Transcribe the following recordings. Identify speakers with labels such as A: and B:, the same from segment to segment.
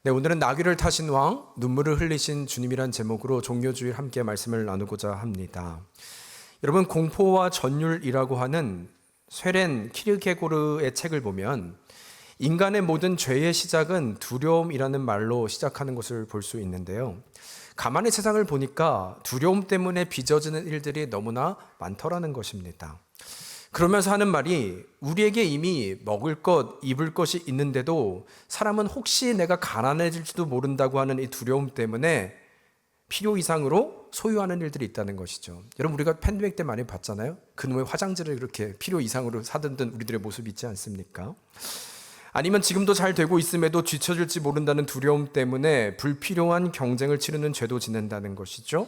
A: 네, 오늘은 나귀를 타신 왕, 눈물을 흘리신 주님이란 제목으로 종료주일 함께 말씀을 나누고자 합니다. 여러분, 공포와 전율이라고 하는 쇠렌 키르케고르의 책을 보면 인간의 모든 죄의 시작은 두려움이라는 말로 시작하는 것을 볼 수 있는데요. 가만히 세상을 보니까 두려움 때문에 빚어지는 일들이 너무나 많더라는 것입니다. 그러면서 하는 말이 우리에게 이미 먹을 것, 입을 것이 있는데도 사람은 혹시 내가 가난해질지도 모른다고 하는 이 두려움 때문에 필요 이상으로 소유하는 일들이 있다는 것이죠. 여러분, 우리가 팬데믹 때 많이 봤잖아요. 그놈의 화장지를 그렇게 필요 이상으로 사들던 우리들의 모습이 있지 않습니까? 아니면 지금도 잘 되고 있음에도 뒤처질지 모른다는 두려움 때문에 불필요한 경쟁을 치르는 죄도 짓는다는 것이죠.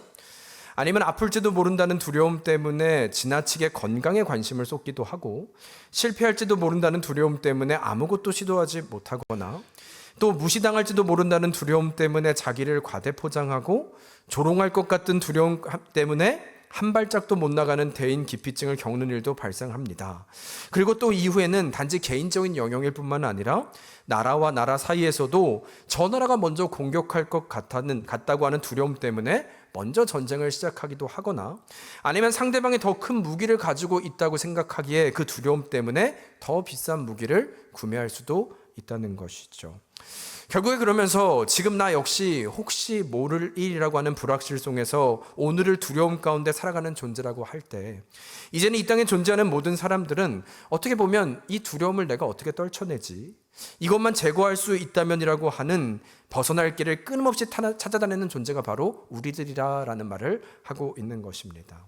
A: 아니면 아플지도 모른다는 두려움 때문에 지나치게 건강에 관심을 쏟기도 하고, 실패할지도 모른다는 두려움 때문에 아무것도 시도하지 못하거나, 또 무시당할지도 모른다는 두려움 때문에 자기를 과대포장하고, 조롱할 것 같은 두려움 때문에 한 발짝도 못 나가는 대인 기피증을 겪는 일도 발생합니다. 그리고 또 이후에는 단지 개인적인 영역일 뿐만 아니라 나라와 나라 사이에서도 저 나라가 먼저 공격할 것 같다고 하는 두려움 때문에 먼저 전쟁을 시작하기도 하거나, 아니면 상대방이 더 큰 무기를 가지고 있다고 생각하기에 그 두려움 때문에 더 비싼 무기를 구매할 수도 있다는 것이죠. 결국에 그러면서 지금 나 역시 혹시 모를 일이라고 하는 불확실 속에서 오늘을 두려움 가운데 살아가는 존재라고 할 때, 이제는 이 땅에 존재하는 모든 사람들은 어떻게 보면 이 두려움을 내가 어떻게 떨쳐내지, 이것만 제거할 수 있다면이라고 하는 벗어날 길을 끊임없이 찾아다니는 존재가 바로 우리들이라는 말을 하고 있는 것입니다.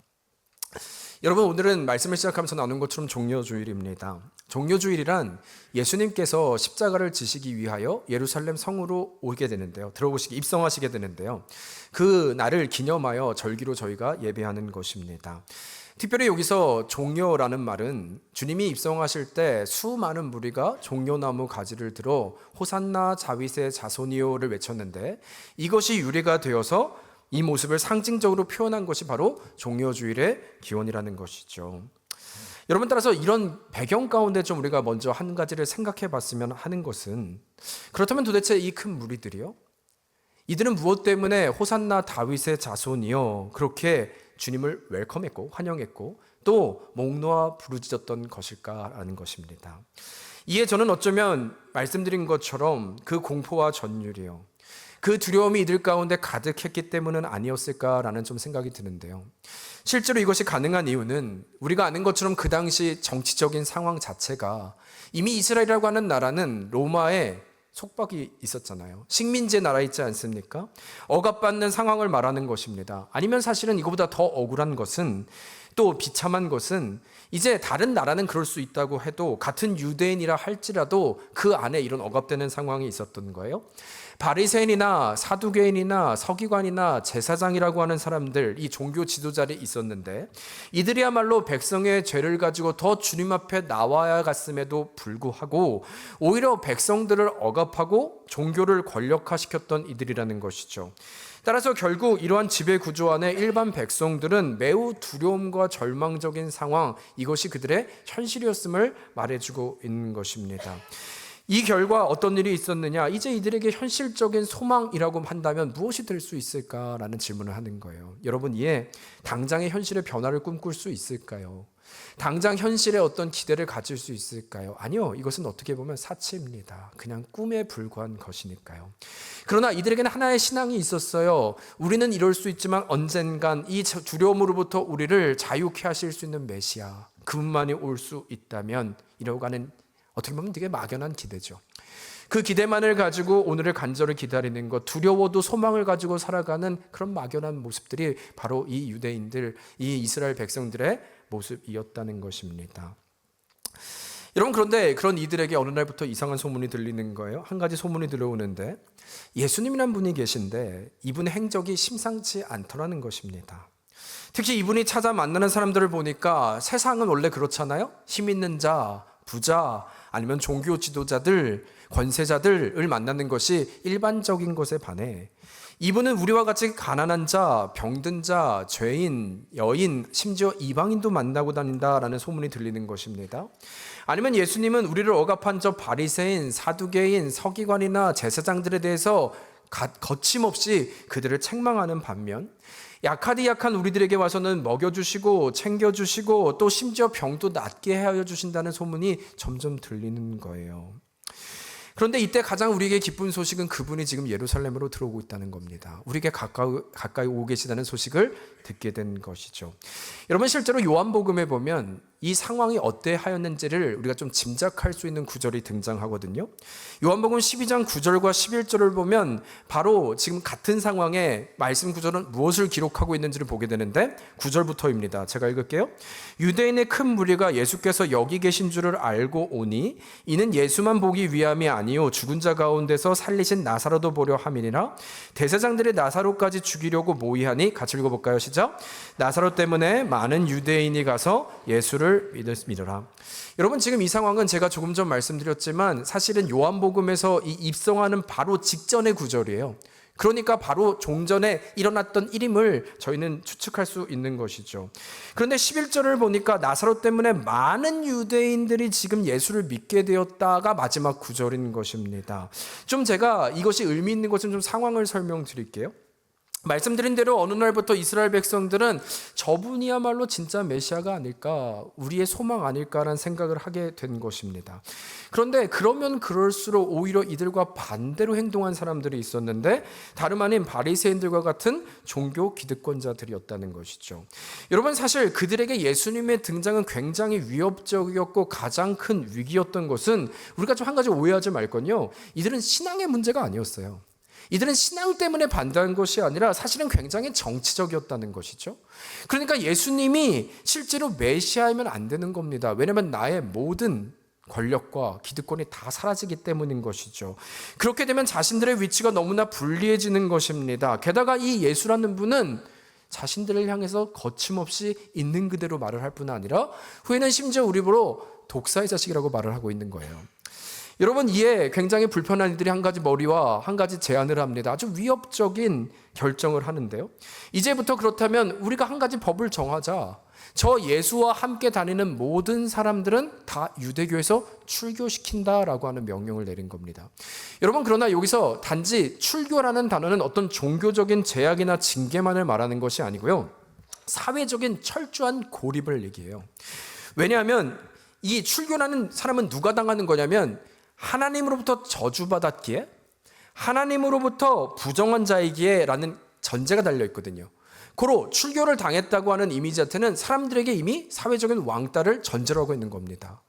A: 여러분, 오늘은 말씀을 시작하면서 나눈 것처럼 종료주일입니다. 종료주일이란 예수님께서 십자가를 지시기 위하여 예루살렘 성으로 오게 되는데요. 입성하시게 되는데요. 그 날을 기념하여 절기로 저희가 예배하는 것입니다. 특별히 여기서 종려라는 말은 주님이 입성하실 때 수많은 무리가 종려나무 가지를 들어 호산나 다윗의 자손이요를 외쳤는데, 이것이 유래가 되어서 이 모습을 상징적으로 표현한 것이 바로 종려주일의 기원이라는 것이죠. 여러분, 따라서 이런 배경 가운데 좀 우리가 먼저 한 가지를 생각해 봤으면 하는 것은, 그렇다면 도대체 이 큰 무리들이요, 이들은 무엇 때문에 호산나 다윗의 자손이요 그렇게 주님을 웰컴했고 환영했고 또 목 놓아 부르짖었던 것일까라는 것입니다. 이에 저는 어쩌면 말씀드린 것처럼 그 공포와 전율이요, 그 두려움이 이들 가운데 가득했기 때문은 아니었을까라는 좀 생각이 드는데요. 실제로 이것이 가능한 이유는 우리가 아는 것처럼 그 당시 정치적인 상황 자체가 이미 이스라엘이라고 하는 나라는 로마의 속박이 있었잖아요. 식민지의 나라 있지 않습니까? 억압받는 상황을 말하는 것입니다. 아니면 사실은 이거보다 더 억울한 것은, 또 비참한 것은, 이제 다른 나라는 그럴 수 있다고 해도 같은 유대인이라 할지라도 그 안에 이런 억압되는 상황이 있었던 거예요. 바리새인이나 사두개인이나 서기관이나 제사장이라고 하는 사람들, 이 종교 지도자들이 있었는데 이들이야말로 백성의 죄를 가지고 더 주님 앞에 나와야 갔음에도 불구하고 오히려 백성들을 억압하고 종교를 권력화시켰던 이들이라는 것이죠. 따라서 결국 이러한 지배 구조 안에 일반 백성들은 매우 두려움과 절망적인 상황, 이것이 그들의 현실이었음을 말해주고 있는 것입니다. 이 결과 어떤 일이 있었느냐? 이제 이들에게 현실적인 소망이라고 한다면 무엇이 될 수 있을까라는 질문을 하는 거예요. 여러분, 이에 당장의 현실의 변화를 꿈꿀 수 있을까요? 당장 현실에 어떤 기대를 가질 수 있을까요? 아니요, 이것은 어떻게 보면 사치입니다. 그냥 꿈에 불과한 것이니까요. 그러나 이들에게는 하나의 신앙이 있었어요. 우리는 이럴 수 있지만 언젠간 이 두려움으로부터 우리를 자유케 하실 수 있는 메시아, 그분만이 올 수 있다면, 이라고 하는 어떻게 보면 되게 막연한 기대죠. 그 기대만을 가지고 오늘을 간절히 기다리는 것, 두려워도 소망을 가지고 살아가는 그런 막연한 모습들이 바로 이 유대인들, 이 이스라엘 백성들의 모습이었다는 것입니다. 여러분, 그런데 그런 이들에게 어느 날부터 이상한 소문이 들리는 거예요. 한 가지 소문이 들어오는데, 예수님이란 분이 계신데 이분의 행적이 심상치 않더라는 것입니다. 특히 이분이 찾아 만나는 사람들을 보니까 세상은 원래 그렇잖아요. 힘 있는 자, 부자, 아니면 종교 지도자들, 권세자들을 만나는 것이 일반적인 것에 반해 이분은 우리와 같이 가난한 자, 병든 자, 죄인, 여인, 심지어 이방인도 만나고 다닌다라는 소문이 들리는 것입니다. 아니면 예수님은 우리를 억압한 저 바리새인, 사두개인, 서기관이나 제사장들에 대해서 거침없이 그들을 책망하는 반면 약하디 약한 우리들에게 와서는 먹여주시고 챙겨주시고 또 심지어 병도 낫게 하여 주신다는 소문이 점점 들리는 거예요. 그런데 이때 가장 우리에게 기쁜 소식은 그분이 지금 예루살렘으로 들어오고 있다는 겁니다. 우리에게 가까이 오고 계시다는 소식을 듣게 된 것이죠. 여러분, 실제로 요한복음에 보면 이 상황이 어때하였는지를 우리가 좀 짐작할 수 있는 구절이 등장하거든요. 요한복음 12장 9절과 11절을 보면 바로 지금 같은 상황에 말씀 구절은 무엇을 기록하고 있는지를 보게 되는데 9절부터입니다. 제가 읽을게요. 유대인의 큰 무리가 예수께서 여기 계신 줄을 알고 오니 이는 예수만 보기 위함이 아니요 죽은 자 가운데서 살리신 나사로도 보려 함이니라. 대제사장들이 나사로까지 죽이려고 모의하니, 같이 읽어볼까요? 시작. 나사로 때문에 많은 유대인이 가서 예수를 믿으라. 여러분, 지금 이 상황은 제가 조금 전 말씀드렸지만 사실은 요한복음에서 이 입성하는 바로 직전의 구절이에요. 그러니까 바로 종전에 일어났던 일임을 저희는 추측할 수 있는 것이죠. 그런데 11절을 보니까 나사로 때문에 많은 유대인들이 지금 예수를 믿게 되었다가 마지막 구절인 것입니다. 좀 제가 이것이 의미 있는 것은 좀 상황을 설명드릴게요. 말씀드린 대로 어느 날부터 이스라엘 백성들은 저분이야말로 진짜 메시아가 아닐까, 우리의 소망 아닐까라는 생각을 하게 된 것입니다. 그런데 그러면 그럴수록 오히려 이들과 반대로 행동한 사람들이 있었는데 다름 아닌 바리새인들과 같은 종교 기득권자들이었다는 것이죠. 여러분, 사실 그들에게 예수님의 등장은 굉장히 위협적이었고 가장 큰 위기였던 것은 우리가 좀 한 가지 오해하지 말 건요, 이들은 신앙의 문제가 아니었어요. 이들은 신앙 때문에 반대한 것이 아니라 사실은 굉장히 정치적이었다는 것이죠. 그러니까 예수님이 실제로 메시아이면 안 되는 겁니다. 왜냐하면 나의 모든 권력과 기득권이 다 사라지기 때문인 것이죠. 그렇게 되면 자신들의 위치가 너무나 불리해지는 것입니다. 게다가 이 예수라는 분은 자신들을 향해서 거침없이 있는 그대로 말을 할 뿐 아니라 후에는 심지어 우리 보러 독사의 자식이라고 말을 하고 있는 거예요. 여러분, 이에 굉장히 불편한 이들이 한 가지 머리와 한 가지 제안을 합니다. 아주 위협적인 결정을 하는데요. 이제부터 그렇다면 우리가 한 가지 법을 정하자. 저 예수와 함께 다니는 모든 사람들은 다 유대교에서 출교시킨다라고 하는 명령을 내린 겁니다. 여러분, 그러나 여기서 단지 출교라는 단어는 어떤 종교적인 제약이나 징계만을 말하는 것이 아니고요, 사회적인 철저한 고립을 얘기해요. 왜냐하면 이 출교라는 사람은 누가 당하는 거냐면 하나님으로부터 저주받았기에, 하나님으로부터 부정한 자이기에 라는 전제가 달려있거든요. 고로 출교를 당했다고 하는 이미지 자체는 사람들에게 이미 사회적인 왕따를 전제로 하고 있는 겁니다.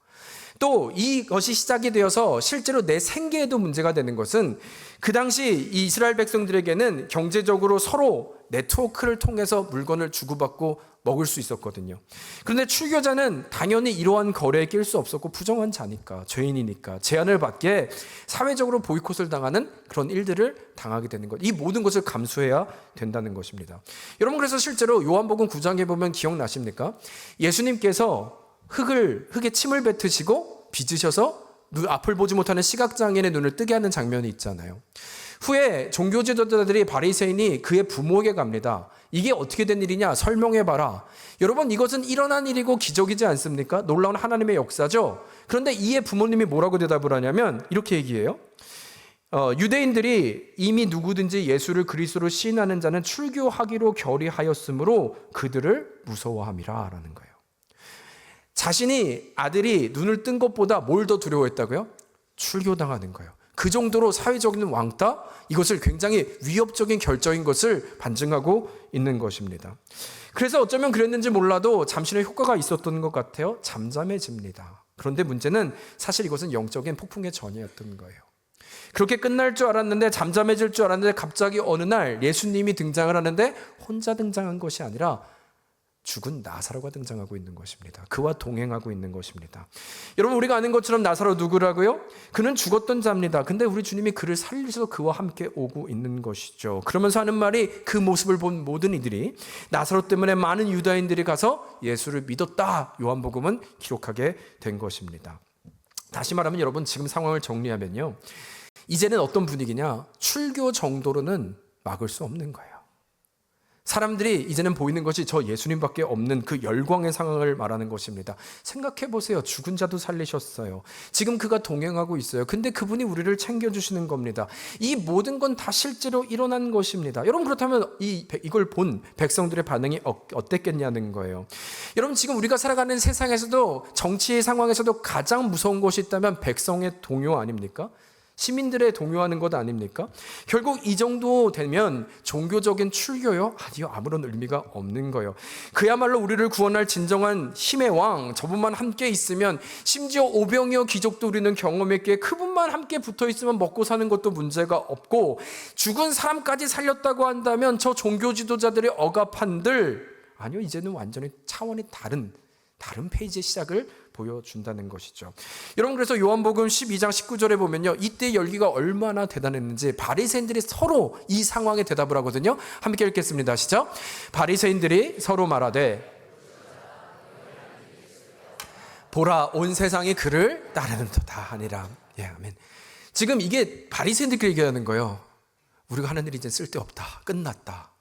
A: 또 이것이 시작이 되어서 실제로 내 생계에도 문제가 되는 것은 그 당시 이스라엘 백성들에게는 경제적으로 서로 네트워크를 통해서 물건을 주고받고 먹을 수 있었거든요. 그런데 출교자는 당연히 이러한 거래에 낄 수 없었고 부정한 자니까, 죄인이니까 제한을 받기에 사회적으로 보이콧을 당하는 그런 일들을 당하게 되는 것, 이 모든 것을 감수해야 된다는 것입니다. 여러분, 그래서 실제로 요한복음 9장에 보면 기억나십니까? 예수님께서 흙에 침을 뱉으시고 빚으셔서 앞을 보지 못하는 시각장애인의 눈을 뜨게 하는 장면이 있잖아요. 후에 종교 지도자들이, 바리새인이 그의 부모에게 갑니다. 이게 어떻게 된 일이냐, 설명해봐라. 여러분, 이것은 일어난 일이고 기적이지 않습니까? 놀라운 하나님의 역사죠. 그런데 이에 부모님이 뭐라고 대답을 하냐면 이렇게 얘기해요. 유대인들이 이미 누구든지 예수를 그리스도로 시인하는 자는 출교하기로 결의하였으므로 그들을 무서워함이라 라는 거예요. 자신이 아들이 눈을 뜬 것보다 뭘 더 두려워했다고요? 출교당하는 거예요. 그 정도로 사회적인 왕따, 이것을 굉장히 위협적인 결정인 것을 반증하고 있는 것입니다. 그래서 어쩌면 그랬는지 몰라도 잠시의 효과가 있었던 것 같아요. 잠잠해집니다. 그런데 문제는 사실 이것은 영적인 폭풍의 전이었던 거예요. 그렇게 끝날 줄 알았는데, 잠잠해질 줄 알았는데 갑자기 어느 날 예수님이 등장을 하는데 혼자 등장한 것이 아니라 죽은 나사로가 등장하고 있는 것입니다. 그와 동행하고 있는 것입니다. 여러분, 우리가 아는 것처럼 나사로 누구라고요? 그는 죽었던 자입니다. 근데 우리 주님이 그를 살리셔서 그와 함께 오고 있는 것이죠. 그러면서 하는 말이, 그 모습을 본 모든 이들이, 나사로 때문에 많은 유다인들이 가서 예수를 믿었다, 요한복음은 기록하게 된 것입니다. 다시 말하면 여러분 지금 상황을 정리하면요, 이제는 어떤 분위기냐, 출교 정도로는 막을 수 없는 거예요. 사람들이 이제는 보이는 것이 저 예수님밖에 없는 그 열광의 상황을 말하는 것입니다. 생각해 보세요. 죽은 자도 살리셨어요. 지금 그가 동행하고 있어요. 근데 그분이 우리를 챙겨주시는 겁니다. 이 모든 건 다 실제로 일어난 것입니다. 여러분, 그렇다면 이걸 본 백성들의 반응이 어땠겠냐는 거예요. 여러분, 지금 우리가 살아가는 세상에서도, 정치의 상황에서도 가장 무서운 것이 있다면 백성의 동요 아닙니까? 시민들의 동요하는 것 아닙니까? 결국 이 정도 되면 종교적인 출교요? 아니요, 아무런 의미가 없는 거예요. 그야말로 우리를 구원할 진정한 힘의 왕, 저분만 함께 있으면, 심지어 오병이어 기적도 우리는 경험했기에 그분만 함께 붙어 있으면 먹고 사는 것도 문제가 없고, 죽은 사람까지 살렸다고 한다면 저 종교 지도자들의 억압한들, 아니요, 이제는 완전히 차원이 다른 페이지의 시작을 보여준다는 것이죠. 여러분, 그래서 요한복음 12장 19절에 보면요, 이때 열기가 얼마나 대단했는지 바리새인들이 서로 이 상황에 대답을 하거든요. 함께 읽겠습니다. 시작. 바리새인들이 서로 말하되 보라, 온 세상이 그를 따르는도다 하니라. 예, 아멘. 지금 이게 바리새인들끼리 얘기하는 거예요. 우리가 하는 일이 이제 쓸데없다, 끝났다.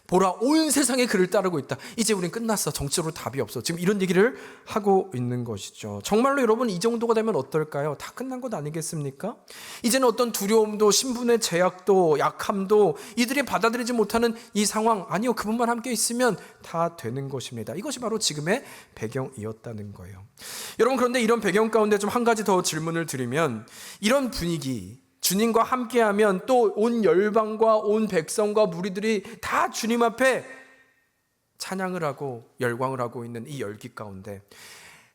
A: 보라, 온 세상에 그를 따르고 있다. 이제 우린 끝났어. 정치적으로 답이 없어. 지금 이런 얘기를 하고 있는 것이죠. 정말로 여러분, 이 정도가 되면 어떨까요? 다 끝난 것 아니겠습니까? 이제는 어떤 두려움도, 신분의 제약도, 약함도 이들이 받아들이지 못하는 이 상황, 아니요, 그분만 함께 있으면 다 되는 것입니다. 이것이 바로 지금의 배경이었다는 거예요. 여러분, 그런데 이런 배경 가운데 좀 한 가지 더 질문을 드리면, 이런 분위기, 주님과 함께하면 또 온 열방과 온 백성과 무리들이 다 주님 앞에 찬양을 하고 열광을 하고 있는 이 열기 가운데,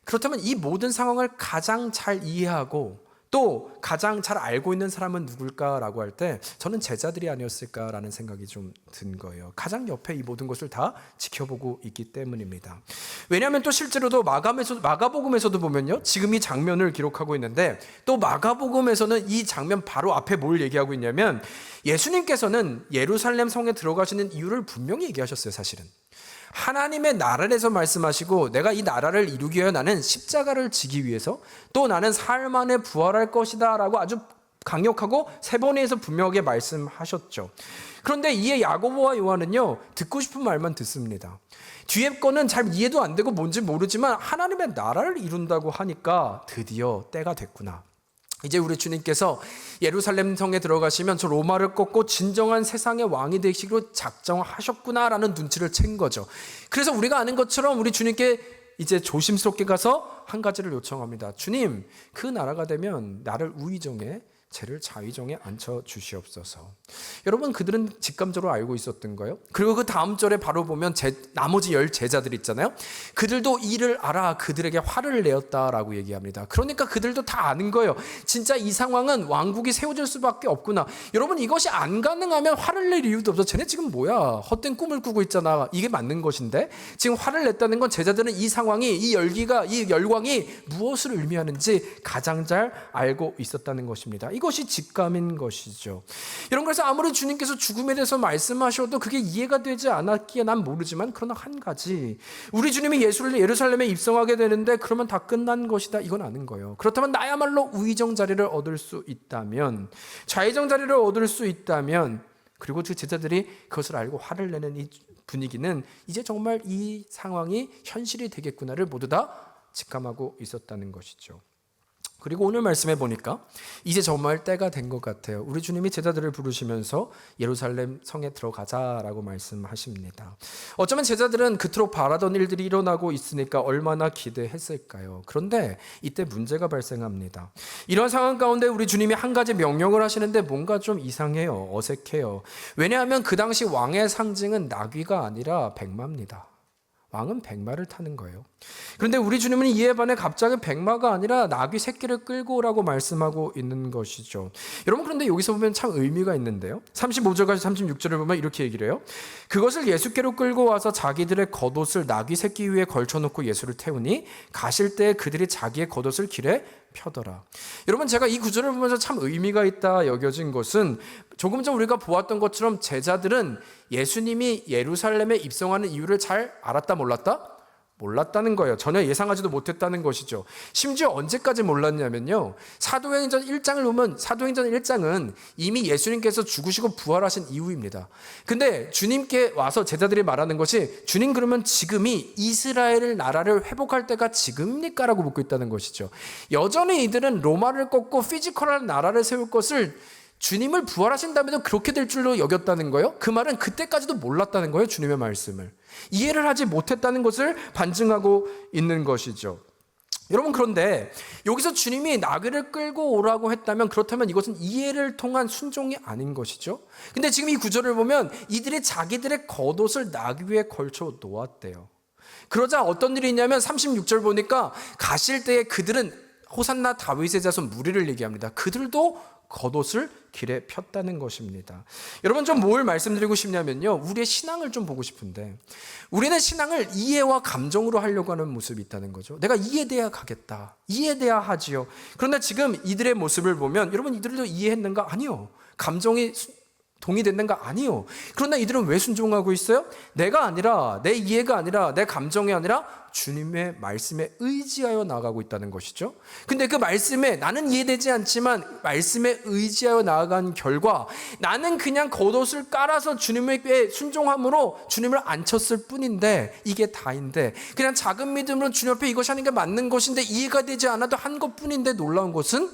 A: 그렇다면 이 모든 상황을 가장 잘 이해하고 또 가장 잘 알고 있는 사람은 누굴까라고 할 때 저는 제자들이 아니었을까라는 생각이 좀 든 거예요. 가장 옆에 이 모든 것을 다 지켜보고 있기 때문입니다. 왜냐하면 또 실제로도 마가복음에서도 보면요, 지금 이 장면을 기록하고 있는데, 또 마가복음에서는 이 장면 바로 앞에 뭘 얘기하고 있냐면, 예수님께서는 예루살렘 성에 들어가시는 이유를 분명히 얘기하셨어요. 사실은 하나님의 나라에서 말씀하시고, 내가 이 나라를 이루기 위해 나는 십자가를 지기 위해서, 또 나는 사흘 만에 부활할 것이다 라고 아주 강력하고 세 번에서 분명하게 말씀하셨죠. 그런데 이에 야고보와 요한은요, 듣고 싶은 말만 듣습니다. 뒤에 거는 잘 이해도 안 되고 뭔지 모르지만 하나님의 나라를 이룬다고 하니까 드디어 때가 됐구나. 이제 우리 주님께서 예루살렘 성에 들어가시면 저 로마를 꺾고 진정한 세상의 왕이 되시기로 작정하셨구나라는 눈치를 챈 거죠. 그래서 우리가 아는 것처럼 우리 주님께 이제 조심스럽게 가서 한 가지를 요청합니다. 주님, 그 나라가 되면 나를 우의정에, 쟤를 자위정에 앉혀 주시옵소서. 여러분, 그들은 직감적으로 알고 있었던 거예요. 그리고 그 다음 절에 바로 보면 나머지 10 제자들 있잖아요. 그들도 이를 알아 그들에게 화를 내었다라고 얘기합니다. 그러니까 그들도 다 아는 거예요. 진짜 이 상황은 왕국이 세워질 수밖에 없구나. 여러분, 이것이 안 가능하면 화를 낼 이유도 없어. 쟤네 지금 뭐야, 헛된 꿈을 꾸고 있잖아. 이게 맞는 것인데 지금 화를 냈다는 건 제자들은 이 상황이, 이 열기가, 이 열광이 무엇을 의미하는지 가장 잘 알고 있었다는 것입니다. 이것이 직감인 것이죠. 여러분, 그래서 아무리 주님께서 죽음에 대해서 말씀하셔도 그게 이해가 되지 않았기에 난 모르지만, 그러나 한 가지, 우리 주님이 예루살렘에 입성하게 되는데 그러면 다 끝난 것이다, 이건 아는 거예요. 그렇다면 나야말로 우의정 자리를 얻을 수 있다면, 좌의정 자리를 얻을 수 있다면, 그리고 그 제자들이 그것을 알고 화를 내는 이 분위기는 이제 정말 이 상황이 현실이 되겠구나를 모두 다 직감하고 있었다는 것이죠. 그리고 오늘 말씀해 보니까 이제 정말 때가 된 것 같아요. 우리 주님이 제자들을 부르시면서 예루살렘 성에 들어가자라고 말씀하십니다. 어쩌면 제자들은 그토록 바라던 일들이 일어나고 있으니까 얼마나 기대했을까요? 그런데 이때 문제가 발생합니다. 이런 상황 가운데 우리 주님이 한 가지 명령을 하시는데 뭔가 좀 이상해요. 어색해요. 왜냐하면 그 당시 왕의 상징은 나귀가 아니라 백마입니다. 왕은 백마를 타는 거예요. 그런데 우리 주님은 이에 반해 갑자기 백마가 아니라 나귀 새끼를 끌고 오라고 말씀하고 있는 것이죠. 여러분, 그런데 여기서 보면 참 의미가 있는데요. 35절까지 36절을 보면 이렇게 얘기를 해요. 그것을 예수께로 끌고 와서 자기들의 겉옷을 나귀 새끼 위에 걸쳐놓고 예수를 태우니 가실 때 그들이 자기의 겉옷을 길에 펴더라. 여러분, 제가 이 구절을 보면서 참 의미가 있다 여겨진 것은, 조금 전 우리가 보았던 것처럼 제자들은 예수님이 예루살렘에 입성하는 이유를 잘 알았다 몰랐다? 몰랐다는 거예요. 전혀 예상하지도 못했다는 것이죠. 심지어 언제까지 몰랐냐면요. 사도행전 1장을 보면 사도행전 1장은 이미 예수님께서 죽으시고 부활하신 이후입니다. 근데 주님께 와서 제자들이 말하는 것이 주님 그러면 지금이 이스라엘 나라를 회복할 때가 지금입니까? 라고 묻고 있다는 것이죠. 여전히 이들은 로마를 꺾고 피지컬한 나라를 세울 것을 주님을 부활하신 다음에도 그렇게 될 줄로 여겼다는 거예요. 그 말은 그때까지도 몰랐다는 거예요. 주님의 말씀을 이해를 하지 못했다는 것을 반증하고 있는 것이죠. 여러분, 그런데 여기서 주님이 나귀를 끌고 오라고 했다면 그렇다면 이것은 이해를 통한 순종이 아닌 것이죠. 근데 지금 이 구절을 보면 이들이 자기들의 겉옷을 나귀 위에 걸쳐 놓았대요. 그러자 어떤 일이 있냐면 36절 보니까 가실 때에 그들은 호산나 다윗의 자손 무리를 얘기합니다. 그들도 겉옷을 길에 폈다는 것입니다. 여러분, 좀 뭘 말씀드리고 싶냐면요, 우리의 신앙을 좀 보고 싶은데 우리는 신앙을 이해와 감정으로 하려고 하는 모습이 있다는 거죠. 내가 이해돼야 가겠다, 이해돼야 하지요. 그런데 지금 이들의 모습을 보면 여러분, 이들도 이해했는가? 아니요. 감정이 동의됐는가? 아니요. 그러나 이들은 왜 순종하고 있어요? 내가 아니라, 내 이해가 아니라, 내 감정이 아니라 주님의 말씀에 의지하여 나아가고 있다는 것이죠. 근데 그 말씀에 나는 이해되지 않지만 말씀에 의지하여 나아간 결과 나는 그냥 겉옷을 깔아서 주님에게 순종함으로 주님을 앉혔을 뿐인데 이게 다인데, 그냥 작은 믿음으로 주님 앞에 이것이 하는 게 맞는 것인데 이해가 되지 않아도 한 것뿐인데, 놀라운 것은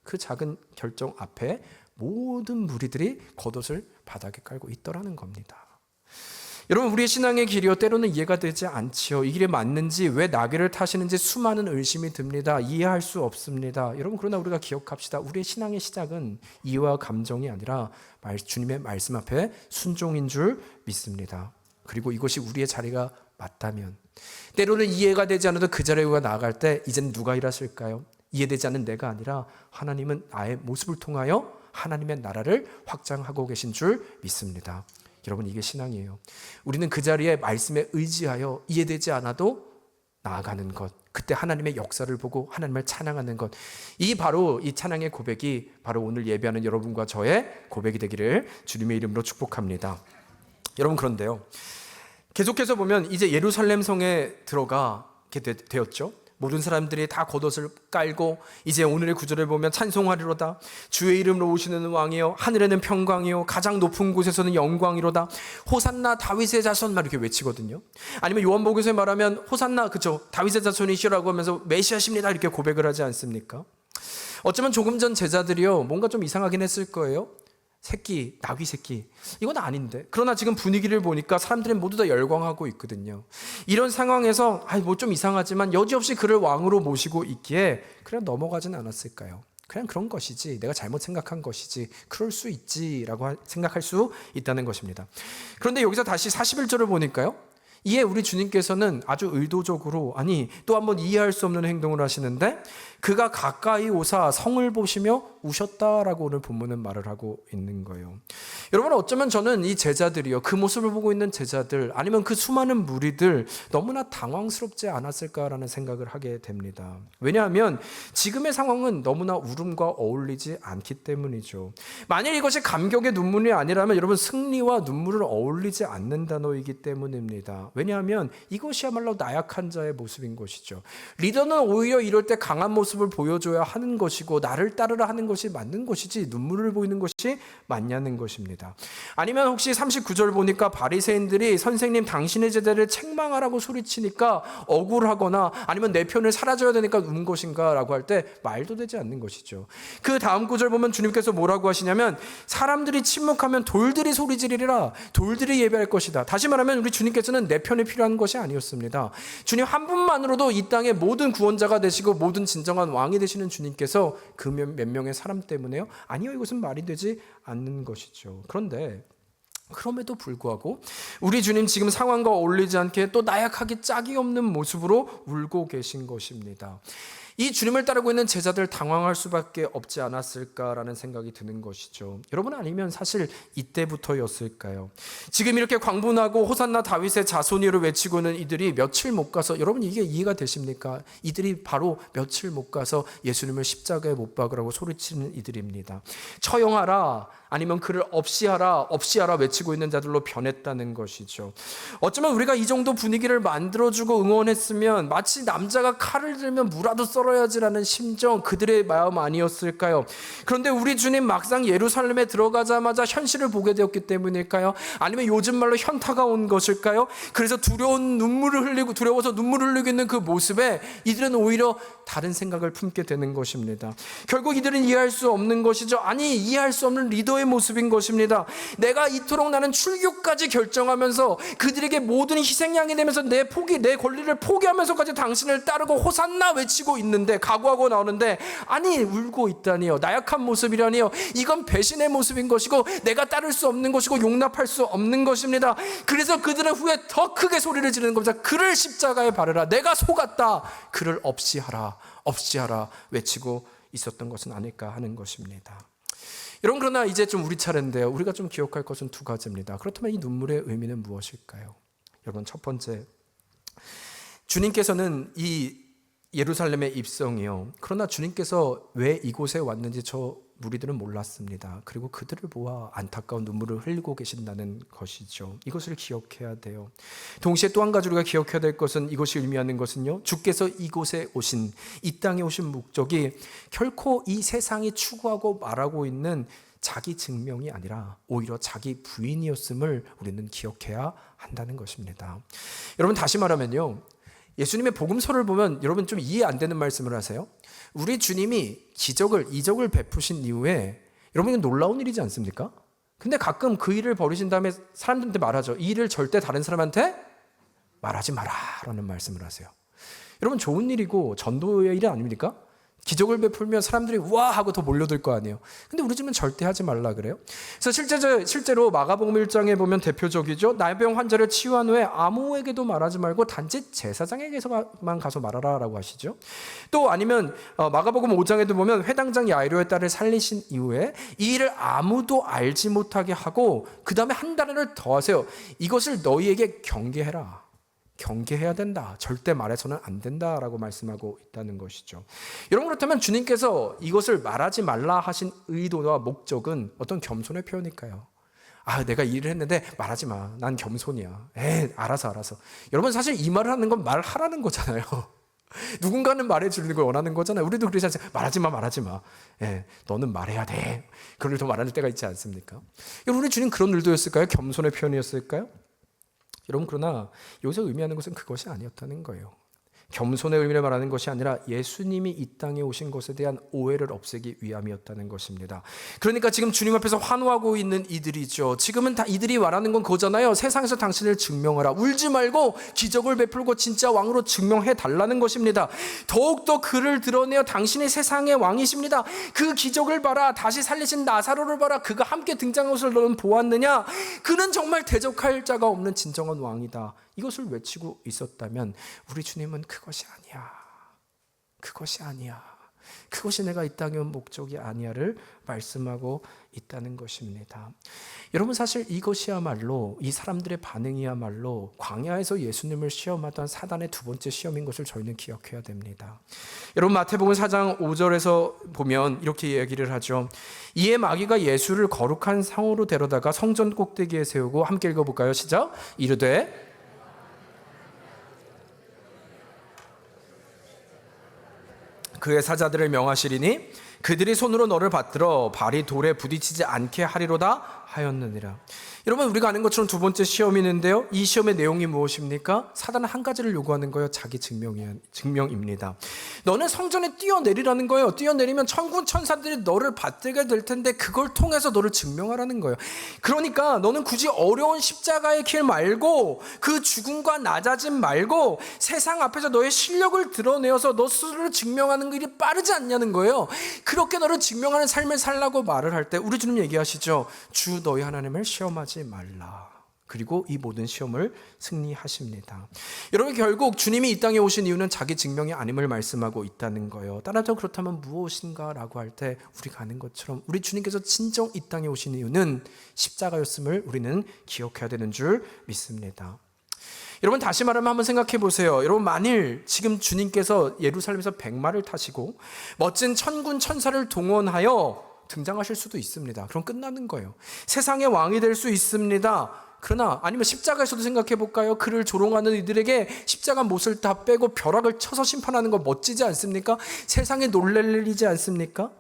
A: 그 작은 결정 앞에 모든 무리들이 겉옷을 바닥에 깔고 있더라는 겁니다. 여러분, 우리의 신앙의 길이요, 때로는 이해가 되지 않지요. 이 길이 맞는지, 왜 나귀를 타시는지 수많은 의심이 듭니다. 이해할 수 없습니다. 여러분, 그러나 우리가 기억합시다. 우리의 신앙의 시작은 이해와 감정이 아니라 주님의 말씀 앞에 순종인 줄 믿습니다. 그리고 이것이 우리의 자리가 맞다면, 때로는 이해가 되지 않아도 그 자리에 우리가 나아갈 때 이제는 누가 일하실까요? 이해되지 않는 내가 아니라 하나님은 나의 모습을 통하여 하나님의 나라를 확장하고 계신 줄 믿습니다. 여러분, 이게 신앙이에요. 우리는 그 자리에 말씀에 의지하여 이해되지 않아도 나아가는 것, 그때 하나님의 역사를 보고 하나님을 찬양하는 것, 바로 이 찬양의 고백이 바로 오늘 예배하는 여러분과 저의 고백이 되기를 주님의 이름으로 축복합니다. 여러분, 그런데요, 계속해서 보면 이제 예루살렘 성에 들어가게 되었죠. 모든 사람들이 다 겉옷을 깔고 이제 오늘의 구절을 보면 찬송하리로다. 주의 이름으로 오시는 왕이요, 하늘에는 평강이요, 가장 높은 곳에서는 영광이로다. 호산나 다윗의 자손, 막 이렇게 외치거든요. 아니면 요한복음에서 말하면 호산나, 그죠, 다윗의 자손이시라고 하면서 메시아십니다 이렇게 고백을 하지 않습니까? 어쩌면 조금 전 제자들이요, 뭔가 좀 이상하긴 했을 거예요. 새끼, 나귀 새끼, 이건 아닌데. 그러나 지금 분위기를 보니까 사람들은 모두 다 열광하고 있거든요. 이런 상황에서 뭐 좀 이상하지만 여지없이 그를 왕으로 모시고 있기에 그냥 넘어가진 않았을까요? 그냥 그런 것이지, 내가 잘못 생각한 것이지, 그럴 수 있지라고 생각할 수 있다는 것입니다. 그런데 여기서 다시 41절을 보니까요, 이에 우리 주님께서는 아주 의도적으로, 또 한번 이해할 수 없는 행동을 하시는데, 그가 가까이 오사 성을 보시며 우셨다라고 오늘 본문은 말을 하고 있는 거예요. 여러분, 어쩌면 저는 이 제자들이요, 그 모습을 보고 있는 제자들, 아니면 그 수많은 무리들 너무나 당황스럽지 않았을까라는 생각을 하게 됩니다. 왜냐하면 지금의 상황은 너무나 울음과 어울리지 않기 때문이죠. 만일 이것이 감격의 눈물이 아니라면 여러분, 승리와 눈물을 어울리지 않는 단어이기 때문입니다. 왜냐하면 이것이야말로 나약한 자의 모습인 것이죠. 리더는 오히려 이럴 때 강한 모습을 보여줘야 하는 것이고 나를 따르라 하는 것이 맞는 것이지, 눈물을 보이는 것이 맞냐는 것입니다. 아니면 혹시 39절 보니까 바리새인들이 선생님 당신의 제자를 책망하라고 소리치니까 억울하거나, 아니면 내 편을 사라져야 되니까 운 것인가 라고 할 때 말도 되지 않는 것이죠. 그 다음 구절 보면 주님께서 뭐라고 하시냐면, 사람들이 침묵하면 돌들이 소리 지르리라. 돌들이 예배할 것이다. 다시 말하면 우리 주님께서는 내 편이 필요한 것이 아니었습니다. 주님 한 분만으로도 이 땅의 모든 구원자가 되시고 모든 진정한 왕이 되시는 주님께서 그 몇 명의 사람 때문에요? 아니요, 이것은 말이 되지 않는 것이죠. 그런데 그럼에도 불구하고 우리 주님 지금 상황과 어울리지 않게 또 나약하게 짝이 없는 모습으로 울고 계신 것입니다. 이 주님을 따르고 있는 제자들 당황할 수밖에 없지 않았을까라는 생각이 드는 것이죠. 여러분, 아니면 사실 이때부터였을까요? 지금 이렇게 광분하고 호산나 다윗의 자손이를 외치고 있는 이들이 며칠 못 가서, 여러분 이게 이해가 되십니까? 이들이 바로 며칠 못 가서 예수님을 십자가에 못 박으라고 소리치는 이들입니다. 처형하라, 아니면 그를 없이 하라 외치고 있는 자들로 변했다는 것이죠. 어쩌면 우리가 이 정도 분위기를 만들어주고 응원했으면 마치 남자가 칼을 들면 무라도 썰어야지라는 심정, 그들의 마음 아니었을까요? 그런데 우리 주님 막상 예루살렘에 들어가자마자 현실을 보게 되었기 때문일까요? 아니면 요즘 말로 현타가 온 것일까요? 그래서 두려워서 눈물을 흘리고 있는 그 모습에 이들은 오히려 다른 생각을 품게 되는 것입니다. 결국 이들은 이해할 수 없는 것이죠. 아니, 이해할 수 없는 리더의 모습인 것입니다. 내가 이토록 나는 출교까지 결정하면서 그들에게 모든 희생양이 되면서 내 권리를 포기하면서까지 당신을 따르고 호산나 외치고 있는데, 각오하고 나오는데, 아니 울고 있다니요, 나약한 모습이라니요. 이건 배신의 모습인 것이고 내가 따를 수 없는 것이고 용납할 수 없는 것입니다. 그래서 그들은 후에 더 크게 소리를 지르는 겁니다. 그를 십자가에 바르라, 내가 속았다, 그를 없이 하라 외치고 있었던 것은 아닐까 하는 것입니다. 여러분, 그러나 이제 좀 우리 차례인데요, 우리가 좀 기억할 것은 두 가지입니다. 그렇다면 이 눈물의 의미는 무엇일까요? 여러분, 첫 번째, 주님께서는 이 예루살렘의 입성이요, 그러나 주님께서 왜 이곳에 왔는지 저 무리들은 몰랐습니다. 그리고 그들을 보아 안타까운 눈물을 흘리고 계신다는 것이죠. 이것을 기억해야 돼요. 동시에 또 한 가지 우리가 기억해야 될 것은, 이것이 의미하는 것은요, 주께서 이곳에 오신, 이 땅에 오신 목적이 결코 이 세상이 추구하고 말하고 있는 자기 증명이 아니라 오히려 자기 부인이었음을 우리는 기억해야 한다는 것입니다. 여러분, 다시 말하면요, 예수님의 복음서를 보면 여러분 좀 이해 안 되는 말씀을 하세요. 우리 주님이 이적을 베푸신 이후에, 여러분, 이건 놀라운 일이지 않습니까? 근데 가끔 그 일을 벌이신 다음에 사람들한테 말하죠. 이 일을 절대 다른 사람한테 말하지 마라 라는 말씀을 하세요. 여러분, 좋은 일이고 전도의 일 아닙니까? 기적을 베풀면 사람들이 와 하고 더 몰려들 거 아니에요. 근데 우리 집은 절대 하지 말라 그래요. 그래서 실제로 마가복음 1장에 보면 대표적이죠. 나병 환자를 치유한 후에 아무에게도 말하지 말고 단지 제사장에게만 가서 말하라라고 하시죠. 또 아니면 마가복음 5장에도 보면 회당장 야이로의 딸을 살리신 이후에 이 일을 아무도 알지 못하게 하고 그 다음에 한 단어를 더 하세요. 이것을 너희에게 경계해야 된다. 절대 말해서는 안 된다라고 말씀하고 있다는 것이죠. 여러분, 그렇다면 주님께서 이것을 말하지 말라 하신 의도와 목적은 어떤 겸손의 표현일까요? 내가 일을 했는데 말하지 마, 난 겸손이야. 알아서. 여러분, 사실 이 말을 하는 건 말하라는 거잖아요. 누군가는 말해주는 걸 원하는 거잖아요. 우리도 그러지 않습니까? 말하지 마. 너는 말해야 돼. 그걸 더 말하는 때가 있지 않습니까? 여러분, 우리 주님 그런 의도였을까요? 겸손의 표현이었을까요? 여러분, 그러나 여기서 의미하는 것은 그것이 아니었다는 거예요. 겸손의 의미를 말하는 것이 아니라 예수님이 이 땅에 오신 것에 대한 오해를 없애기 위함이었다는 것입니다. 그러니까 지금 주님 앞에서 환호하고 있는 이들이죠. 지금은 다 이들이 말하는 건 그거잖아요. 세상에서 당신을 증명하라. 울지 말고 기적을 베풀고 진짜 왕으로 증명해 달라는 것입니다. 더욱더 그를 드러내어 당신이 세상의 왕이십니다. 그 기적을 봐라. 다시 살리신 나사로를 봐라. 그가 함께 등장한 것을 너는 보았느냐? 그는 정말 대적할 자가 없는 진정한 왕이다. 이것을 외치고 있었다면 우리 주님은 그것이 아니야. 그것이 내가 이 땅에 온 목적이 아니야를 말씀하고 있다는 것입니다. 여러분, 사실 이것이야말로, 이 사람들의 반응이야말로 광야에서 예수님을 시험하던 사단의 두 번째 시험인 것을 저희는 기억해야 됩니다. 여러분, 마태복음 4장 5절에서 보면 이렇게 얘기를 하죠. 이에 마귀가 예수를 거룩한 상으로 데려다가 성전 꼭대기에 세우고, 함께 읽어볼까요? 시작. 이르되 그의 사자들을 명하시리니 그들이 손으로 너를 받들어 발이 돌에 부딪히지 않게 하리로다 하였느니라. 여러분, 우리가 아는 것처럼 두 번째 시험이 있는데요, 이 시험의 내용이 무엇입니까? 사단은 한 가지를 요구하는 거예요. 자기 증명입니다. 너는 성전에 뛰어내리라는 거예요. 뛰어내리면 천군 천사들이 너를 받들게 될 텐데 그걸 통해서 너를 증명하라는 거예요. 그러니까 너는 굳이 어려운 십자가의 길 말고, 그 죽음과 낮아짐 말고, 세상 앞에서 너의 실력을 드러내어서 너 스스로를 증명하는 길이 빠르지 않냐는 거예요. 그렇게 너를 증명하는 삶을 살라고 말을 할 때 우리 주님 얘기하시죠. 주 너희 하나님을 시험하지 말라. 그리고 이 모든 시험을 승리하십니다. 여러분, 결국 주님이 이 땅에 오신 이유는 자기 증명이 아님을 말씀하고 있다는 거예요. 따라서 그렇다면 무엇인가 라고 할 때 우리가 아는 것처럼 우리 주님께서 진정 이 땅에 오신 이유는 십자가였음을 우리는 기억해야 되는 줄 믿습니다. 여러분, 다시 말하면 한번 생각해 보세요. 여러분, 만일 지금 주님께서 예루살렘에서 백마를 타시고 멋진 천군 천사를 동원하여 등장하실 수도 있습니다. 그럼 끝나는 거예요. 세상의 왕이 될 수 있습니다. 그러나 아니면 십자가에서도 생각해 볼까요? 그를 조롱하는 이들에게 십자가 못을 다 빼고 벼락을 쳐서 심판하는 거 멋지지 않습니까? 세상에 놀랄 일이지 않습니까?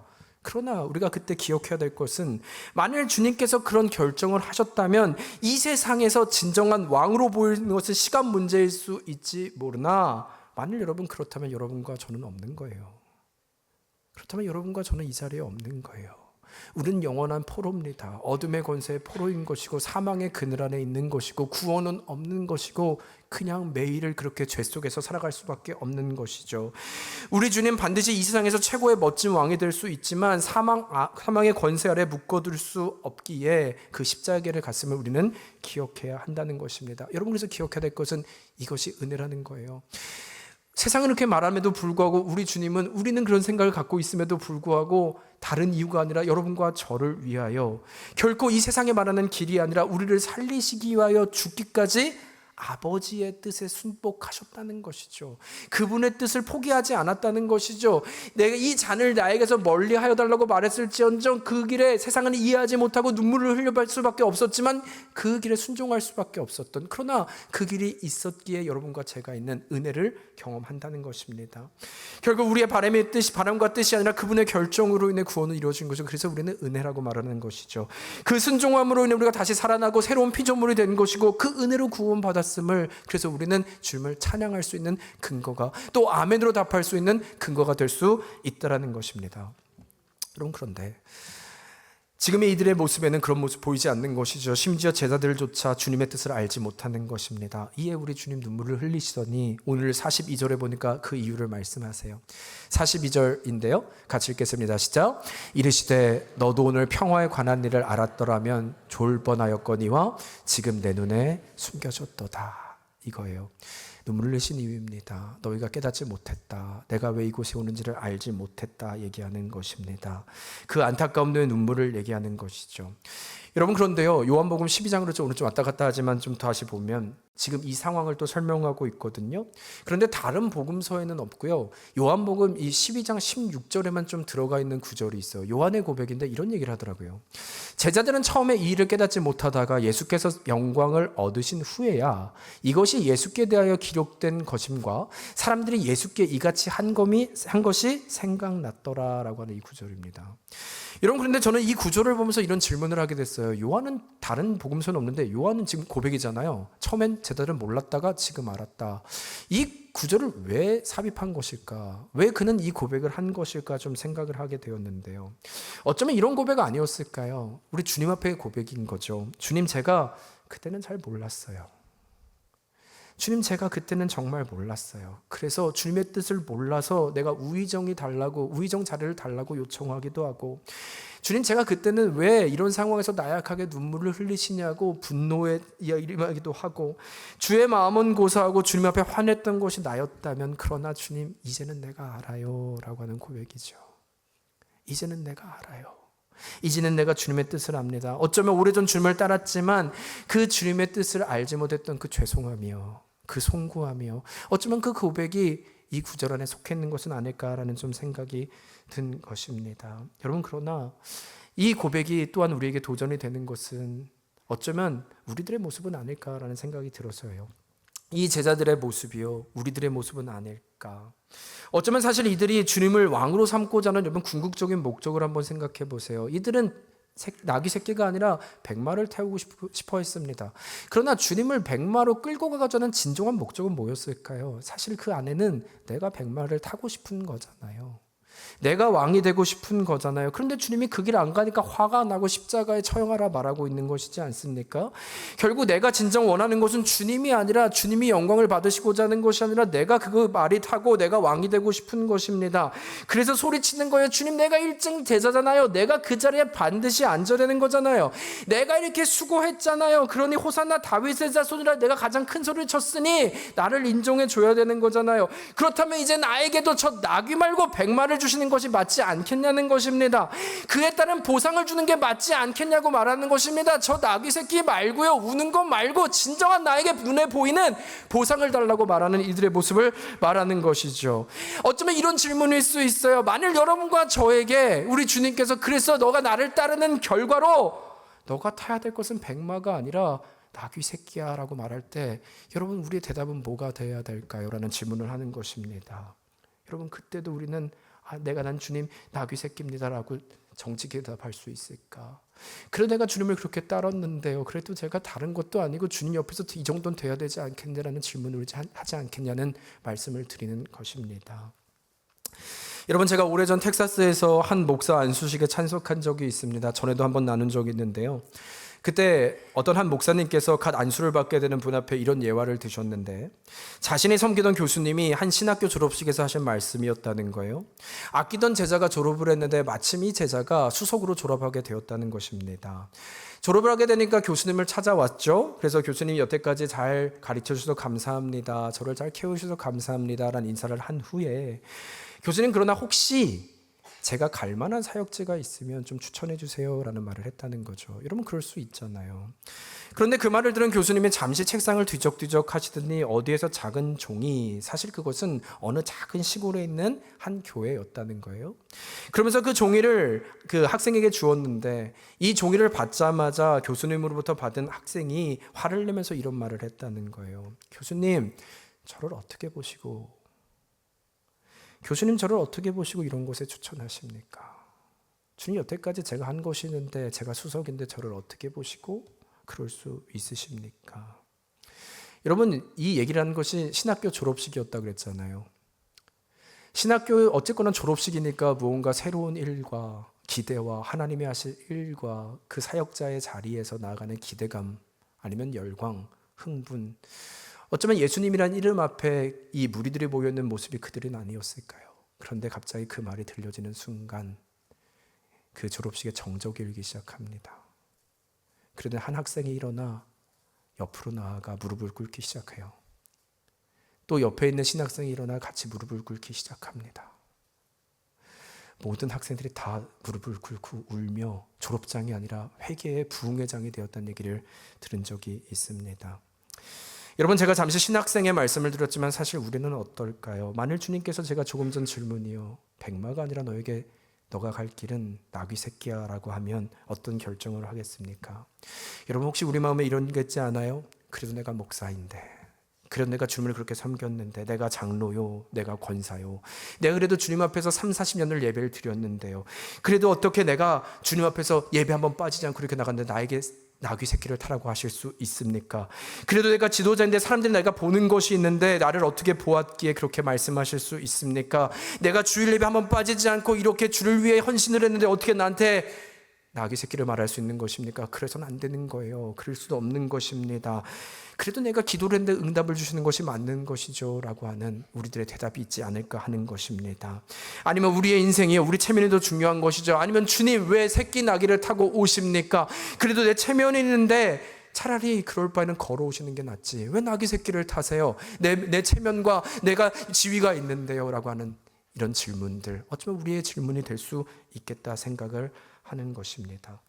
A: 그러나 우리가 그때 기억해야 될 것은 만일 주님께서 그런 결정을 하셨다면 이 세상에서 진정한 왕으로 보이는 것은 시간 문제일 수 있지 모르나 만일 여러분 그렇다면 여러분과 저는 없는 거예요. 그렇다면 여러분과 저는 이 자리에 없는 거예요. 우리는 영원한 포로입니다. 어둠의 권세의 포로인 것이고 사망의 그늘 안에 있는 것이고 구원은 없는 것이고 그냥 매일을 그렇게 죄 속에서 살아갈 수밖에 없는 것이죠. 우리 주님 반드시 이 세상에서 최고의 멋진 왕이 될 수 있지만 사망의 권세 아래 묶어둘 수 없기에 그 십자가를 갔음을 우리는 기억해야 한다는 것입니다. 여러분, 그래서 기억해야 될 것은 이것이 은혜라는 거예요. 세상은 이렇게 말함에도 불구하고 우리 주님은 우리는 그런 생각을 갖고 있음에도 불구하고 다른 이유가 아니라 여러분과 저를 위하여 결코 이 세상에 말하는 길이 아니라 우리를 살리시기 위하여 죽기까지 아버지의 뜻에 순복하셨다는 것이죠. 그분의 뜻을 포기하지 않았다는 것이죠. 내가 이 잔을 나에게서 멀리 하여 달라고 말했을지언정 그 길에 세상은 이해하지 못하고 눈물을 흘려갈 수밖에 없었지만 그 길에 순종할 수밖에 없었던, 그러나 그 길이 있었기에 여러분과 제가 있는 은혜를 경험한다는 것입니다. 결국 우리의 바람과 뜻이 아니라 그분의 결정으로 인해 구원은 이루어진 거죠. 그래서 우리는 은혜라고 말하는 것이죠. 그 순종함으로 인해 우리가 다시 살아나고 새로운 피조물이 된 것이고 그 은혜로 구원받았음을, 그래서 우리는 주님을 찬양할 수 있는 근거가, 또 아멘으로 답할 수 있는 근거가 될 수 있다라는 것입니다. 여러분, 그런데 지금의 이들의 모습에는 그런 모습 보이지 않는 것이죠. 심지어 제자들조차 주님의 뜻을 알지 못하는 것입니다. 이에 우리 주님 눈물을 흘리시더니 오늘 42절에 보니까 그 이유를 말씀하세요. 42절인데요. 같이 읽겠습니다. 시작. 이르시되 너도 오늘 평화에 관한 일을 알았더라면 좋을 뻔하였거니와 지금 내 눈에 숨겨졌도다. 이거예요. 눈물을 흘리신 이유입니다. 너희가 깨닫지 못했다. 내가 왜 이곳에 오는지를 알지 못했다 얘기하는 것입니다. 그 안타까운 눈물을 얘기하는 것이죠. 여러분, 그런데요, 요한복음 12장으로 오늘 좀 왔다 갔다 하지만 좀 다시 보면 지금 이 상황을 또 설명하고 있거든요. 그런데 다른 복음서에는 없고요. 요한복음 이 12장 16절에만 좀 들어가 있는 구절이 있어요. 요한의 고백인데 이런 얘기를 하더라고요. 제자들은 처음에 이 일을 깨닫지 못하다가 예수께서 영광을 얻으신 후에야 이것이 예수께 대하여 기록된 것임과 사람들이 예수께 이같이 한 것이 생각났더라라고 하는 이 구절입니다. 여러분, 그런데 저는 이 구절을 보면서 이런 질문을 하게 됐어요. 요한은 다른 복음서는 없는데 요한은 지금 고백이잖아요. 처음엔 제자들은 몰랐다가 지금 알았다. 이 구절을 왜 삽입한 것일까? 왜 그는 이 고백을 한 것일까 좀 생각을 하게 되었는데요. 어쩌면 이런 고백 아니었을까요? 우리 주님 앞의 고백인 거죠. 주님, 제가 그때는 잘 몰랐어요. 주님, 제가 그때는 정말 몰랐어요. 그래서 주님의 뜻을 몰라서 내가 우의정 자리를 달라고 요청하기도 하고, 주님, 제가 그때는 왜 이런 상황에서 나약하게 눈물을 흘리시냐고 분노에 임하기도 하고, 주의 마음은 고사하고 주님 앞에 화냈던 것이 나였다면, 그러나 주님, 이제는 내가 알아요 라고 하는 고백이죠. 이제는 내가 알아요. 이제는 내가 주님의 뜻을 압니다. 어쩌면 오래전 주님을 따랐지만 그 주님의 뜻을 알지 못했던 그 죄송함이요, 그 송구함이요, 어쩌면 그 고백이 이 구절 안에 속해 있는 것은 아닐까라는 좀 생각이 든 것입니다. 여러분, 그러나 이 고백이 또한 우리에게 도전이 되는 것은 어쩌면 우리들의 모습은 아닐까라는 생각이 들어서요. 이 제자들의 모습이요, 우리들의 모습은 아닐까. 어쩌면 사실 이들이 주님을 왕으로 삼고자 하는 여러분 궁극적인 목적을 한번 생각해 보세요. 이들은 나귀 새끼가 아니라 백마를 태우고 싶어 했습니다. 그러나 주님을 백마로 끌고 가자는 진정한 목적은 뭐였을까요? 사실 그 안에는 내가 백마를 타고 싶은 거잖아요. 내가 왕이 되고 싶은 거잖아요. 그런데 주님이 그 길 안 가니까 화가 나고 십자가에 처형하라 말하고 있는 것이지 않습니까? 결국 내가 진정 원하는 것은 주님이 아니라 주님이 영광을 받으시고자 하는 것이 아니라 내가 그 말이 타고 내가 왕이 되고 싶은 것입니다. 그래서 소리치는 거예요. 주님, 내가 1등 제자잖아요. 내가 그 자리에 반드시 앉아야 되는 거잖아요. 내가 이렇게 수고했잖아요. 그러니 호산나 다윗의 자손이라 내가 가장 큰 소리를 쳤으니 나를 인정해 줘야 되는 거잖아요. 그렇다면 이제 나에게도 저 나귀 말고 백마를 주시는 것이 맞지 않겠냐는 것입니다. 그에 따른 보상을 주는 게 맞지 않겠냐고 말하는 것입니다. 저 나귀 새끼 말고요, 우는 것 말고 진정한 나에게 눈에 보이는 보상을 달라고 말하는 이들의 모습을 말하는 것이죠. 어쩌면 이런 질문일 수 있어요. 만일 여러분과 저에게 우리 주님께서 그래서 너가 나를 따르는 결과로 너가 타야 될 것은 백마가 아니라 나귀 새끼야 라고 말할 때 여러분, 우리의 대답은 뭐가 돼야 될까요? 라는 질문을 하는 것입니다. 여러분, 그때도 우리는 내가 난 주님 나귀 새끼입니다 라고 정직히 대답할 수 있을까? 그래도 내가 주님을 그렇게 따랐는데요, 그래도 제가 다른 것도 아니고 주님 옆에서 이 정도는 돼야 되지 않겠냐라는 질문을 하지 않겠냐는 말씀을 드리는 것입니다. 여러분, 제가 오래전 텍사스에서 한 목사 안수식에 참석한 적이 있습니다. 전에도 한번 나눈 적이 있는데요, 그때 어떤 한 목사님께서 갓 안수를 받게 되는 분 앞에 이런 예화를 드셨는데, 자신이 섬기던 교수님이 한 신학교 졸업식에서 하신 말씀이었다는 거예요. 아끼던 제자가 졸업을 했는데 마침 이 제자가 수석으로 졸업하게 되었다는 것입니다. 졸업을 하게 되니까 교수님을 찾아왔죠. 그래서 교수님이 여태까지 잘 가르쳐 주셔서 감사합니다, 저를 잘 키워주셔서 감사합니다 라는 인사를 한 후에 교수님, 그러나 혹시 제가 갈 만한 사역지가 있으면 좀 추천해 주세요 라는 말을 했다는 거죠. 여러분, 그럴 수 있잖아요. 그런데 그 말을 들은 교수님이 잠시 책상을 뒤적뒤적 하시더니 어디에서 작은 종이, 사실 그것은 어느 작은 시골에 있는 한 교회였다는 거예요. 그러면서 그 종이를 그 학생에게 주었는데 이 종이를 받자마자 교수님으로부터 받은 학생이 화를 내면서 이런 말을 했다는 거예요. 교수님, 저를 어떻게 보시고 이런 곳에 추천하십니까? 주님, 여태까지 제가 한 것이 있는데 제가 수석인데 저를 어떻게 보시고 그럴 수 있으십니까? 여러분, 이 얘기를 하는 것이 신학교 졸업식이었다고 그랬잖아요. 신학교 어쨌거나 졸업식이니까 무언가 새로운 일과 기대와 하나님이 하실 일과 그 사역자의 자리에서 나아가는 기대감, 아니면 열광, 흥분, 어쩌면 예수님이란 이름 앞에 이 무리들이 모여있는 모습이 그들은 아니었을까요? 그런데 갑자기 그 말이 들려지는 순간 그 졸업식에 정적이 일기 시작합니다. 그러던 한 학생이 일어나 옆으로 나아가 무릎을 꿇기 시작해요. 또 옆에 있는 신학생이 일어나 같이 무릎을 꿇기 시작합니다. 모든 학생들이 다 무릎을 꿇고 울며 졸업장이 아니라 회개의 부흥의 장이 되었다는 얘기를 들은 적이 있습니다. 여러분, 제가 잠시 신학생의 말씀을 드렸지만 사실 우리는 어떨까요? 만일 주님께서 제가 조금 전 질문이요, 백마가 아니라 너가 갈 길은 나귀 새끼야 라고 하면 어떤 결정을 하겠습니까? 여러분, 혹시 우리 마음에 이런 게 있지 않아요? 그래도 내가 목사인데, 그래도 내가 주님을 그렇게 섬겼는데, 내가 장로요, 내가 권사요, 내가 그래도 주님 앞에서 30-40년을 예배를 드렸는데요, 그래도 어떻게 내가 주님 앞에서 예배 한번 빠지지 않고 그렇게 나갔는데 나에게 나귀 새끼를 타라고 하실 수 있습니까? 그래도 내가 지도자인데 사람들이 내가 보는 것이 있는데 나를 어떻게 보았기에 그렇게 말씀하실 수 있습니까? 내가 주일 예배 한번 빠지지 않고 이렇게 주를 위해 헌신을 했는데 어떻게 나한테 나귀 새끼를 말할 수 있는 것입니까? 그래서는 안 되는 거예요. 그럴 수도 없는 것입니다. 그래도 내가 기도를 했는데 응답을 주시는 것이 맞는 것이죠 라고 하는 우리들의 대답이 있지 않을까 하는 것입니다. 아니면 우리의 인생이요, 우리 체면이 더 중요한 것이죠. 아니면 주님, 왜 새끼 나귀를 타고 오십니까? 그래도 내 체면이 있는데 차라리 그럴 바에는 걸어오시는 게 낫지, 왜 나귀 새끼를 타세요? 내 체면과 내가 지위가 있는데요 라고 하는 이런 질문들, 어쩌면 우리의 질문이 될 수 있겠다 생각을 하는 것입니다.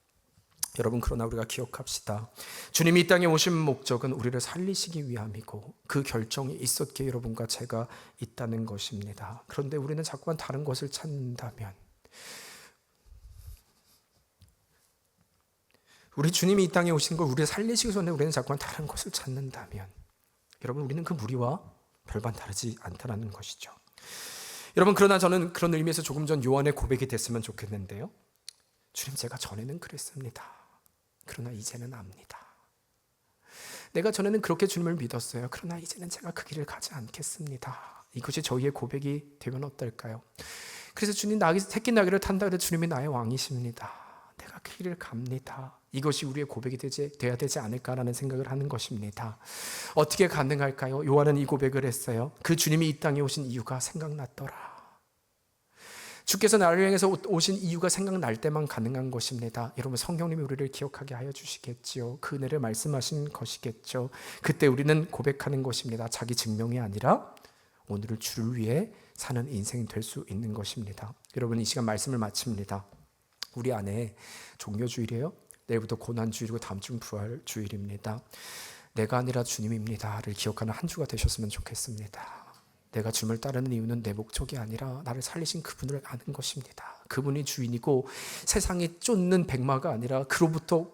A: 여러분, 그러나 우리가 기억합시다. 주님이 이 땅에 오신 목적은 우리를 살리시기 위함이고 그 결정이 있었기에 여러분과 제가 있다는 것입니다. 그런데 우리는 자꾸만 다른 것을 찾는다면, 우리 주님이 이 땅에 오신 걸 우리를 살리시기 전에 우리는 자꾸만 다른 것을 찾는다면, 여러분, 우리는 그 무리와 별반 다르지 않다는 것이죠. 여러분, 그러나 저는 그런 의미에서 조금 전 요한의 고백이 됐으면 좋겠는데요. 주님, 제가 전에는 그랬습니다. 그러나 이제는 압니다. 내가 전에는 그렇게 주님을 믿었어요. 그러나 이제는 제가 그 길을 가지 않겠습니다. 이것이 저희의 고백이 되면 어떨까요? 그래서 주님 새끼 나귀를 탄다 그래도 주님이 나의 왕이십니다. 내가 그 길을 갑니다. 이것이 우리의 고백이 돼야 되지 않을까라는 생각을 하는 것입니다. 어떻게 가능할까요? 요한은 이 고백을 했어요. 그 주님이 이 땅에 오신 이유가 생각났더라. 주께서 나를 향해서 오신 이유가 생각날 때만 가능한 것입니다. 여러분, 성령님이 우리를 기억하게 하여 주시겠지요. 그 은혜를 말씀하신 것이겠죠. 그때 우리는 고백하는 것입니다. 자기 증명이 아니라 오늘을 주를 위해 사는 인생이 될 수 있는 것입니다. 여러분, 이 시간 말씀을 마칩니다. 우리 안에 종료주일이에요. 내일부터 고난주일이고 다음 주는 부활주일입니다. 내가 아니라 주님입니다를 기억하는 한 주가 되셨으면 좋겠습니다. 내가 주님을 따르는 이유는 내 목적이 아니라 나를 살리신 그분을 아는 것입니다. 그분이 주인이고 세상이 쫓는 백마가 아니라 그로부터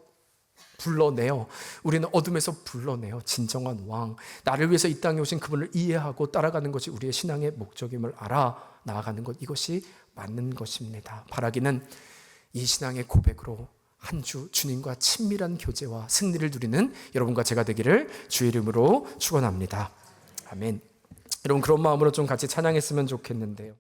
A: 불러내어 우리는 어둠에서 불러내어 진정한 왕, 나를 위해서 이 땅에 오신 그분을 이해하고 따라가는 것이 우리의 신앙의 목적임을 알아 나아가는 것, 이것이 맞는 것입니다. 바라기는 이 신앙의 고백으로 한 주 주님과 친밀한 교제와 승리를 누리는 여러분과 제가 되기를 주의 이름으로 축원합니다. 아멘. 여러분, 그런 마음으로 좀 같이 찬양했으면 좋겠는데요.